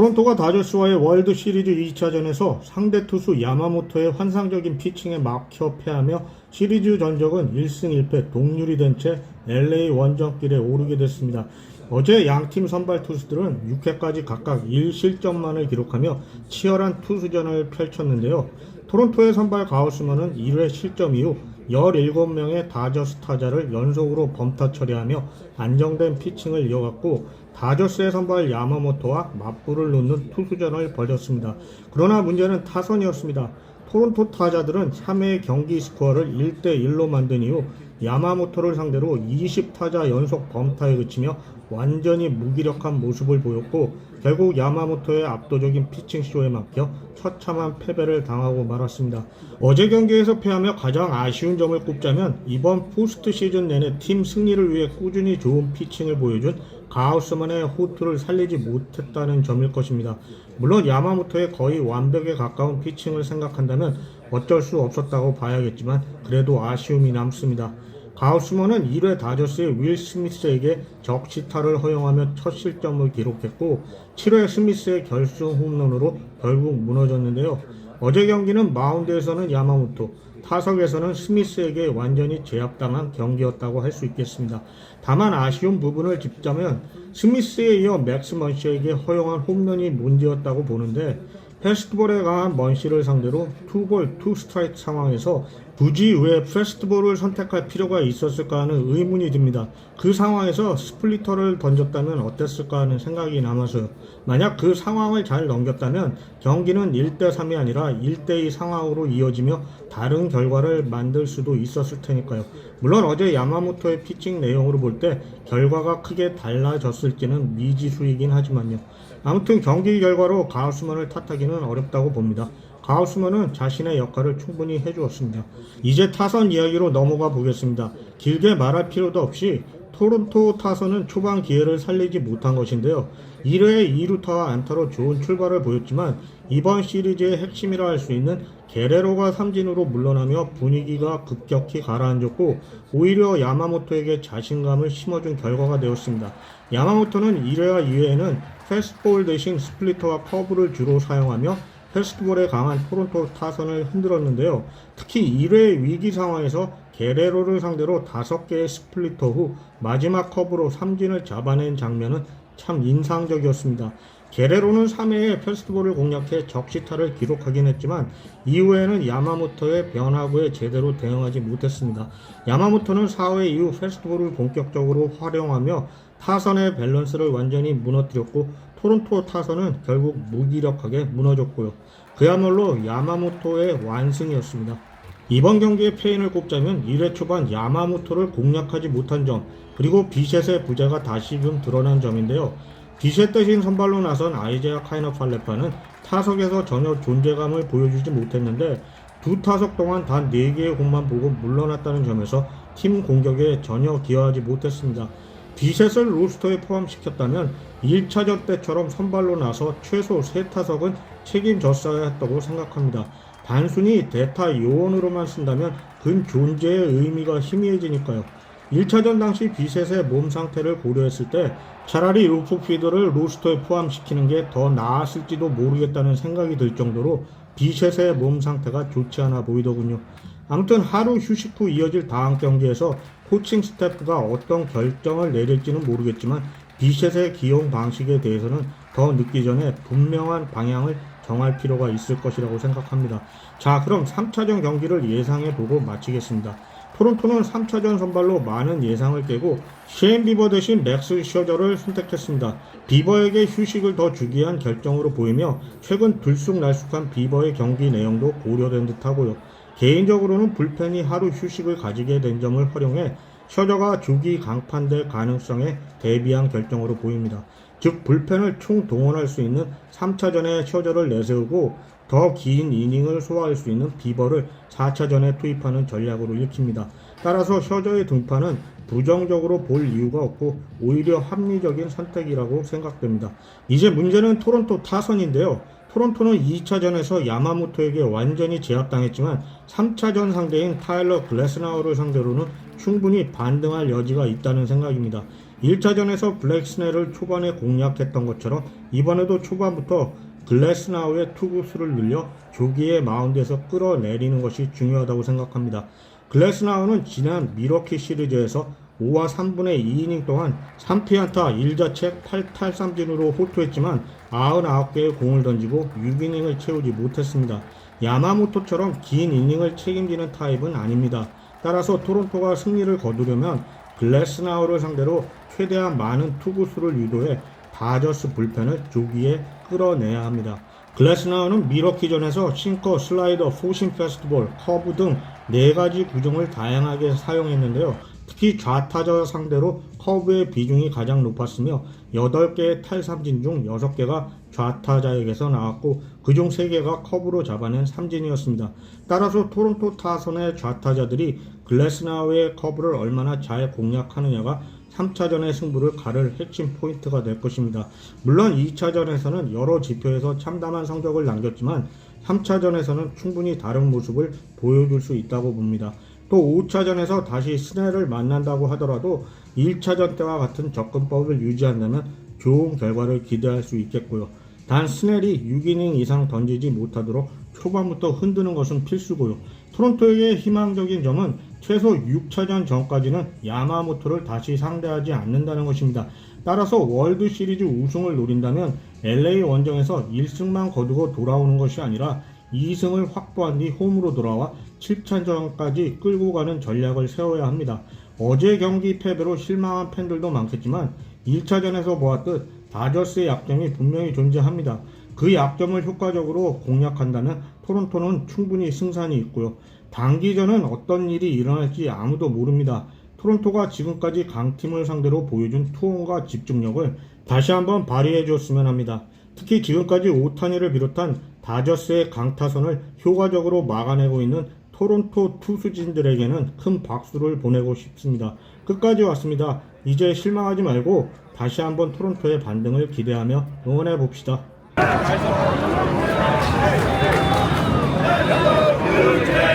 토론토가 다저스와의 월드 시리즈 2차전에서 상대 투수 야마모토의 환상적인 피칭에 막혀 패하며 시리즈 전적은 1승 1패 동률이 된 채 LA 원정길에 오르게 됐습니다. 어제 양팀 선발 투수들은 6회까지 각각 1실점만을 기록하며 치열한 투수전을 펼쳤는데요. 토론토의 선발 가우스먼은 1회 실점 이후 17명의 다저스 타자를 연속으로 범타 처리하며 안정된 피칭을 이어갔고, 다저스의 선발 야마모토와 맞불을 놓는 투수전을 벌였습니다. 그러나 문제는 타선이었습니다. 토론토 타자들은 3회 경기 스코어를 1대1로 만든 이후 야마모토를 상대로 20타자 연속 범타에 그치며 완전히 무기력한 모습을 보였고, 결국 야마모토의 압도적인 피칭쇼에 막혀 처참한 패배를 당하고 말았습니다. 어제 경기에서 패하며 가장 아쉬운 점을 꼽자면 이번 포스트 시즌 내내 팀 승리를 위해 꾸준히 좋은 피칭을 보여준 가우스만의 호투를 살리지 못했다는 점일 것입니다. 물론 야마모토의 거의 완벽에 가까운 피칭을 생각한다면 어쩔 수 없었다고 봐야겠지만 그래도 아쉬움이 남습니다. 가우스먼은 1회 다저스의 윌 스미스에게 적시타를 허용하며 첫 실점을 기록했고, 7회 스미스의 결승 홈런으로 결국 무너졌는데요. 어제 경기는 마운드에서는 야마모토, 타석에서는 스미스에게 완전히 제압당한 경기였다고 할 수 있겠습니다. 다만 아쉬운 부분을 짚자면 스미스에 이어 맥스 먼시에게 허용한 홈런이 문제였다고 보는데, 패스트볼에 강한 먼시를 상대로 투볼 투스트라이크 상황에서 굳이 왜 패스트볼을 선택할 필요가 있었을까 하는 의문이 듭니다. 그 상황에서 스플리터를 던졌다면 어땠을까 하는 생각이 남아서요. 만약 그 상황을 잘 넘겼다면 경기는 1대3이 아니라 1대2 상황으로 이어지며 다른 결과를 만들 수도 있었을 테니까요. 물론 어제 야마모토의 피칭 내용으로 볼 때 결과가 크게 달라졌을지는 미지수이긴 하지만요. 아무튼 경기 결과로 가우스만을 탓하기는 어렵다고 봅니다. 가우스만은 자신의 역할을 충분히 해주었습니다. 이제 타선 이야기로 넘어가 보겠습니다. 길게 말할 필요도 없이 토론토 타선은 초반 기회를 살리지 못한 것인데요. 1회에 2루타와 안타로 좋은 출발을 보였지만 이번 시리즈의 핵심이라 할 수 있는 게레로가 삼진으로 물러나며 분위기가 급격히 가라앉았고, 오히려 야마모토에게 자신감을 심어준 결과가 되었습니다. 야마모토는 1회와 2회에는 패스트볼 대신 스플리터와 커브를 주로 사용하며 패스트볼에 강한 토론토 타선을 흔들었는데요. 특히 1회 위기 상황에서 게레로를 상대로 5개의 스플리터 후 마지막 커브로 삼진을 잡아낸 장면은 참 인상적이었습니다. 게레로는 3회에 패스트볼을 공략해 적시타를 기록하긴 했지만 이후에는 야마모토의 변화구에 제대로 대응하지 못했습니다. 야마모토는 4회 이후 패스트볼을 본격적으로 활용하며 타선의 밸런스를 완전히 무너뜨렸고, 토론토 타선은 결국 무기력하게 무너졌고요. 그야말로 야마모토의 완승이었습니다. 이번 경기의 패인을 꼽자면 1회 초반 야마모토를 공략하지 못한 점, 그리고 비셋의 부재가 다시금 드러난 점인데요. 비셋 대신 선발로 나선 아이제아 카이너팔레파는 타석에서 전혀 존재감을 보여주지 못했는데 두 타석 동안 단 4개의 공만 보고 물러났다는 점에서 팀 공격에 전혀 기여하지 못했습니다. 비셋을 로스터에 포함시켰다면 1차전 때처럼 선발로 나서 최소 3타석은 책임졌어야 했다고 생각합니다. 단순히 대타 요원으로만 쓴다면 그 존재의 의미가 희미해지니까요. 1차전 당시 비셋의 몸 상태를 고려했을 때 차라리 루프 피더를 로스터에 포함시키는 게 더 나았을지도 모르겠다는 생각이 들 정도로 비셋의 몸 상태가 좋지 않아 보이더군요. 아무튼 하루 휴식 후 이어질 다음 경기에서 코칭 스태프가 어떤 결정을 내릴지는 모르겠지만 비셋의 기용 방식에 대해서는 더 늦기 전에 분명한 방향을 정할 필요가 있을 것이라고 생각합니다. 자, 그럼 3차전 경기를 예상해보고 마치겠습니다. 토론토는 3차전 선발로 많은 예상을 깨고 셰인 비버 대신 맥스 셔저를 선택했습니다. 비버에게 휴식을 더 주기 위한 결정으로 보이며 최근 들쑥날쑥한 비버의 경기 내용도 고려된 듯하고요. 개인적으로는 불펜이 하루 휴식을 가지게 된 점을 활용해 셔저가 조기 강판될 가능성에 대비한 결정으로 보입니다. 즉 불펜을 총동원할 수 있는 3차전에 셔저를 내세우고 더 긴 이닝을 소화할 수 있는 비버를 4차전에 투입하는 전략으로 읽힙니다. 따라서 셔저의 등판은 부정적으로 볼 이유가 없고 오히려 합리적인 선택이라고 생각됩니다. 이제 문제는 토론토 타선인데요. 토론토는 2차전에서 야마모토에게 완전히 제압당했지만 3차전 상대인 타일러 글래스나우를 상대로는 충분히 반등할 여지가 있다는 생각입니다. 1차전에서 블랙스넬을 초반에 공략했던 것처럼 이번에도 초반부터 글래스나우의 투구수를 늘려 조기에 마운드에서 끌어내리는 것이 중요하다고 생각합니다. 글래스나우는 지난 미러키 시리즈에서 5와 3분의 2이닝 동안 3피안타 1자책 8탈삼진으로 호투했지만 99개의 공을 던지고 6이닝을 채우지 못했습니다. 야마모토처럼 긴 이닝을 책임지는 타입은 아닙니다. 따라서 토론토가 승리를 거두려면 글래스나우를 상대로 최대한 많은 투구수를 유도해 다저스 불펜을 조기에 끌어내야 합니다. 글래스나우는 미러키전에서 싱커, 슬라이더, 포심 페스티벌, 커브 등 4가지 구종을 다양하게 사용했는데요. 특히 좌타자 상대로 커브의 비중이 가장 높았으며 8개의 탈삼진 중 6개가 좌타자에게서 나왔고 그중 3개가 커브로 잡아낸 삼진이었습니다. 따라서 토론토 타선의 좌타자들이 글래스나우의 커브를 얼마나 잘 공략하느냐가 3차전의 승부를 가를 핵심 포인트가 될 것입니다. 물론 2차전에서는 여러 지표에서 참담한 성적을 남겼지만 3차전에서는 충분히 다른 모습을 보여줄 수 있다고 봅니다. 또 5차전에서 다시 스넬을 만난다고 하더라도 1차전 때와 같은 접근법을 유지한다면 좋은 결과를 기대할 수 있겠고요. 단 스넬이 6이닝 이상 던지지 못하도록 초반부터 흔드는 것은 필수고요. 토론토에게 희망적인 점은 최소 6차전 전까지는 야마모토를 다시 상대하지 않는다는 것입니다. 따라서 월드 시리즈 우승을 노린다면 LA 원정에서 1승만 거두고 돌아오는 것이 아니라 2승을 확보한 뒤 홈으로 돌아와 7차전까지 끌고 가는 전략을 세워야 합니다. 어제 경기 패배로 실망한 팬들도 많겠지만 1차전에서 보았듯 다저스의 약점이 분명히 존재합니다. 그 약점을 효과적으로 공략한다면 토론토는 충분히 승산이 있고요. 단기전은 어떤 일이 일어날지 아무도 모릅니다. 토론토가 지금까지 강팀을 상대로 보여준 투혼과 집중력을 다시 한번 발휘해 줬으면 합니다. 특히 지금까지 오타니를 비롯한 다저스의 강타선을 효과적으로 막아내고 있는 토론토 투수진들에게는 큰 박수를 보내고 싶습니다. 끝까지 왔습니다. 이제 실망하지 말고 다시 한번 토론토의 반등을 기대하며 응원해 봅시다. Good day.